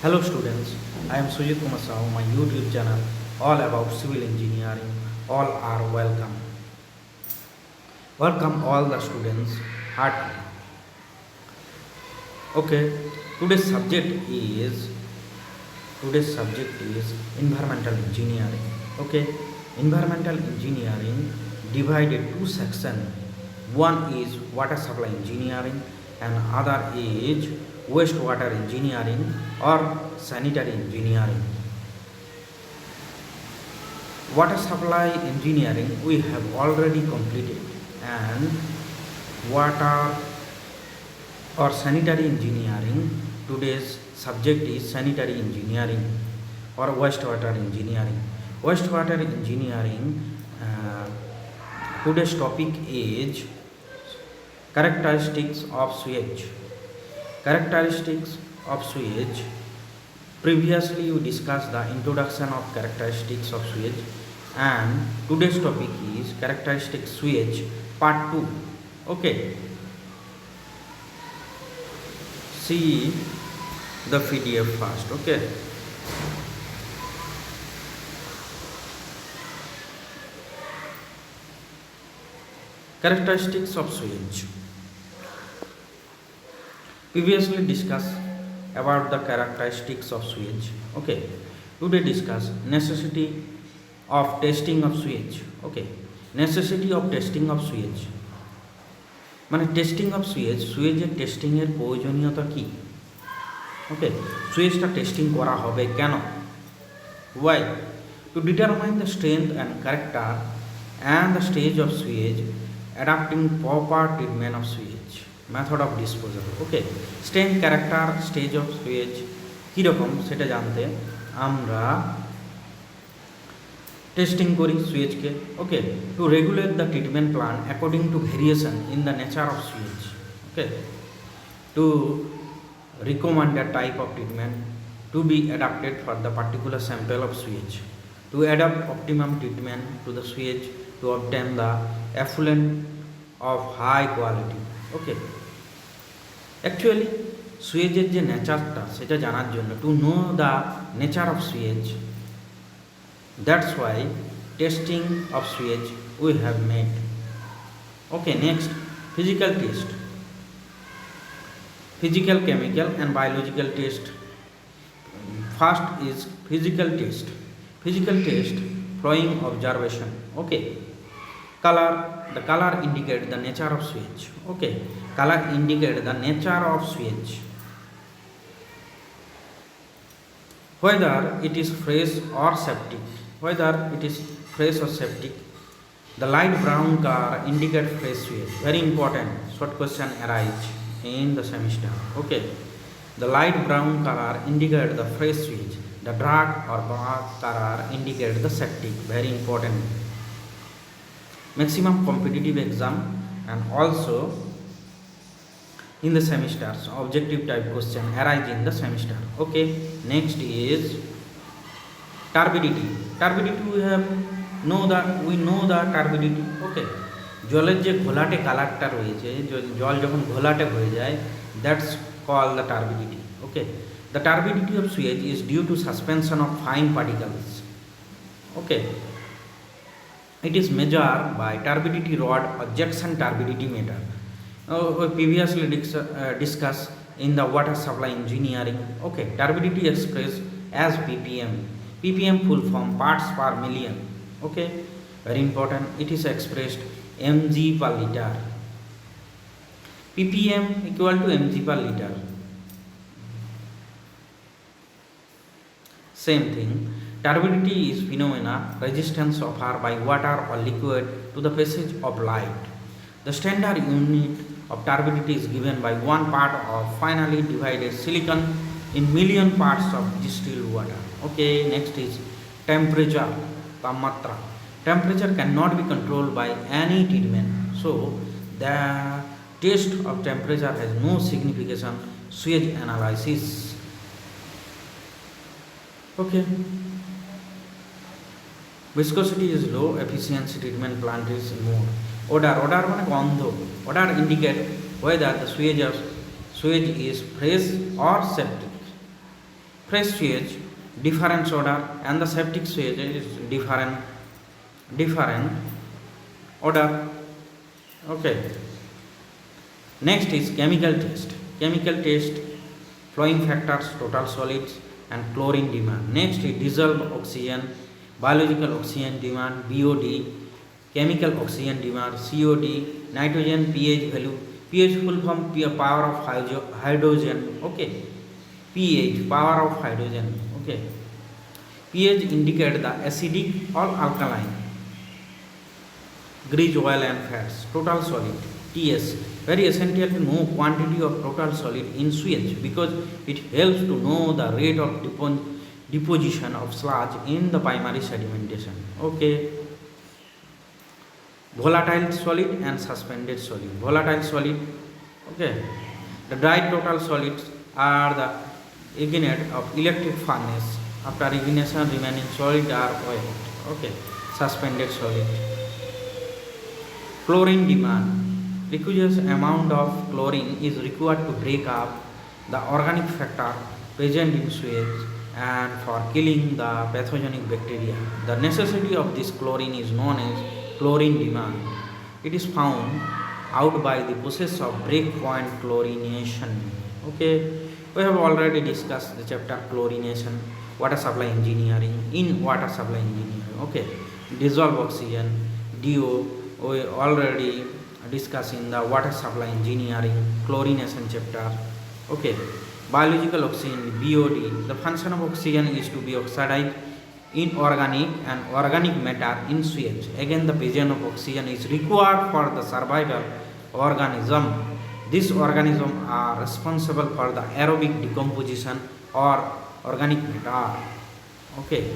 Hello students, I am Sujit Kumar Sahu, my YouTube channel all about civil engineering. All are welcome. Welcome all the students heartily. Okay, today's subject is environmental engineering. Okay, environmental engineering divided two sections. One is water supply engineering and other is wastewater engineering or sanitary engineering. Water supply engineering we have already completed, and water or sanitary engineering, today's subject is sanitary engineering or wastewater engineering. Wastewater engineering, today's topic is characteristics of sewage. Characteristics of sewage. Previously we discussed the introduction of characteristics of sewage, and today's topic is characteristic sewage part 2. Okay, see the PDF first. Okay, characteristics of sewage. Previously discussed about the characteristics of sewage. Okay, today discuss necessity of testing of sewage. Okay, necessity of testing of sewage মানে testing of সুয়েজের টেস্টিংয়ের প্রয়োজনীয়তা কী? Okay, সুয়েজটা testing করা হবে কেন? Why? To determine the strength and character and the stage of sewage, adapting proper treatment of sewage, method of disposal. Okay, strength, character, stage of sewage কীরকম সেটা জানতে আমরা টেস্টিং করি সুয়েজকে। Okay, to regulate the treatment plan according to variation in the nature of sewage. Okay, to recommend a type of treatment to be adapted for the particular sample of sewage, to adapt optimum treatment to the sewage to obtain the effluent of high quality. Okay, actually সুয়েজের যে নেচারটা সেটা জানার জন্য, two know the nature of Suez, that's why testing of sewage we have made. Okay, next, physical test. Physical, chemical and biological test. First is physical test. Physical test, flowing observation. Okay, color, the color indicate the nature of sewage. Okay, color indicate the nature of sewage, whether it is fresh or septic. Whether it is fresh or septic. The light brown color indicate fresh sewage. Very important, short question arise in the semester. Okay, the light brown color indicate the fresh sewage. The dark or black color indicate the septic. Very important. Maximum competitive exam and also in the semesters objective type question arise in the semester. Okay, next is turbidity. Turbidity we know the turbidity. Okay, জলের যে ঘোলাটে কালারটা রয়েছে, জল যখন ঘোলাটে হয়ে যায়, that's call the turbidity. Okay, the turbidity of sewage is due to suspension of fine particles. Okay, it is measured by turbidity rod or Jackson turbidity meter. We previously discussed in the water supply engineering. Okay, turbidity expressed as ppm. ppm full form parts per million. Okay, very important, it is expressed mg per liter. ppm equal to mg per liter. Same thing, turbidity is phenomena resistance offered by water or liquid to the passage of light. The standard unit of turbidity is given by 1 part of finely divided silicon in million parts of distilled water. Okay, next is temperature, tamatra. Temperature cannot be controlled by any treatment, so the test of temperature has no significance. Sewage analysis. Okay, viscosity is low, efficiency treatment plant is more. Odor মানে গন্ধ. Odor indicate whether the sewage is fresh or septic. fresh sewage different odor, and the septic sewage is different odor. Okay, next is chemical test. Chemical test, flowing factors, total solids, and chlorine demand. Next is dissolved oxygen, biological oxygen demand, BOD, chemical oxygen demand, COD, nitrogen pH value. pH full form power of hydrogen. Okay, pH power of hydrogen. Okay, pH indicate the acidic or alkaline. Grease, oil and fats. Total solid, TS, very essential to know quantity of total solid in sewage because it helps to know the rate of deposition of sludge in the primary sedimentation. Okay, volatile solid and suspended solid. Volatile solid, okay, the dry total solids are the ignite of electric furnace. After ignition, remaining solid are oil. Okay, suspended solid. Chlorine demand, requisite amount of chlorine is required to break up the organic factor present in sewage and for killing the pathogenic bacteria. The necessity of this chlorine is known as chlorine demand. It is found out by the process of breakpoint chlorination. Okay, we have already discussed the chapter chlorination, water supply engineering, in water supply engineering. Okay, dissolved oxygen, DO, we already discussed in the water supply engineering chlorination chapter. Okay, biological oxygen, BOD, the function of oxygen is to be oxidized inorganic and organic matter in sewage. Again, the presence of oxygen is required for the survival organism. These organisms are responsible for the aerobic decomposition or organic matter. Okay,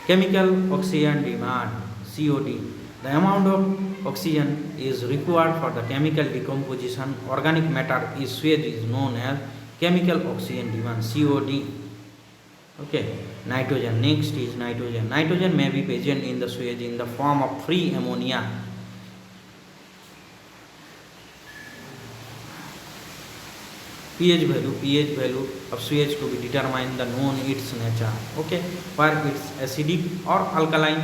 chemical oxygen demand, COD, the amount of oxygen is required for the chemical decomposition organic matter is sewage is known as chemical oxygen demand, COD. Okay, nitrogen, next is nitrogen. Nitrogen may be present in the sewage in the form of free ammonia. pH value of sewage to be determined the known its nature. Okay, where it's acidic or alkaline.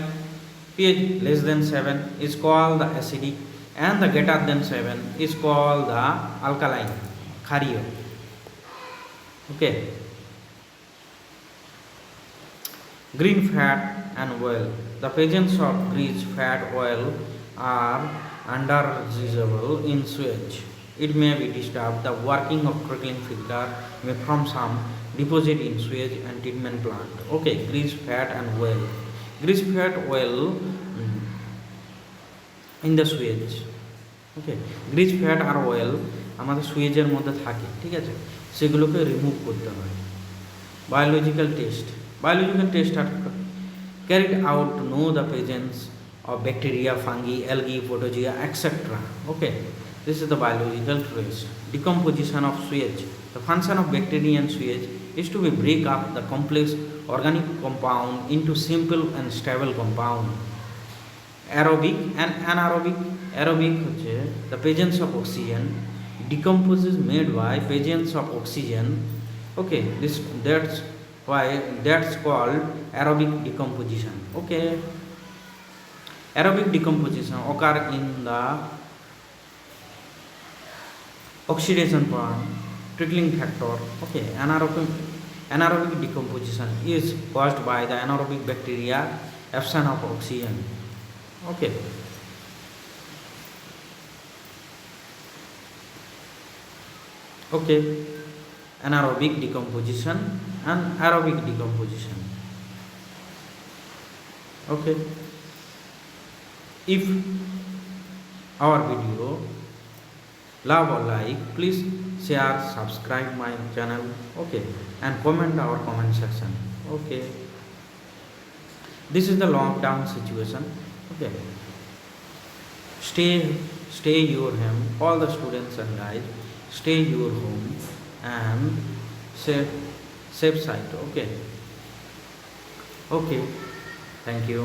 pH less than 7 is called the acidic and the greater than 7 is called the alkaline, Khario. Okay, green fat and oil. The presence of grease, fat, oil are undesirable in sewage. It may be disturbed the working of trickling filter may form some deposit in sewage and treatment plant. Okay, grease, fat and oil. Grease, fat, oil in the sewage. Okay, grease fat আর oil আমাদের সুয়েজের মধ্যে থাকে, ঠিক আছে, সেগুলোকে remove করতে হয়। Biological test are carried out to know the presence of bacteria, fungi, algae, protozoa, etc. Okay, this is the biological test. Decomposition of sewage. The function of bacteria in sewage is to be break up the complex organic compound into simple and stable compound. Aerobic and anaerobic. Aerobic হচ্ছে the presence of oxygen. Decomposes made by presence of oxygen. Okay, that's called aerobic decomposition. Okay, aerobic decomposition occur in the oxidation point, trickling factor. Okay, anaerobic decomposition is caused by the anaerobic bacteria, absence of oxygen. Okay, anaerobic decomposition and aerobic decomposition. Okay, if our video love or like, please share, subscribe my channel. Okay, and comment our comment section. Okay, this is the lockdown situation. Okay, stay your home, all the students and guys, stay your home and safe side. Okay, thank you.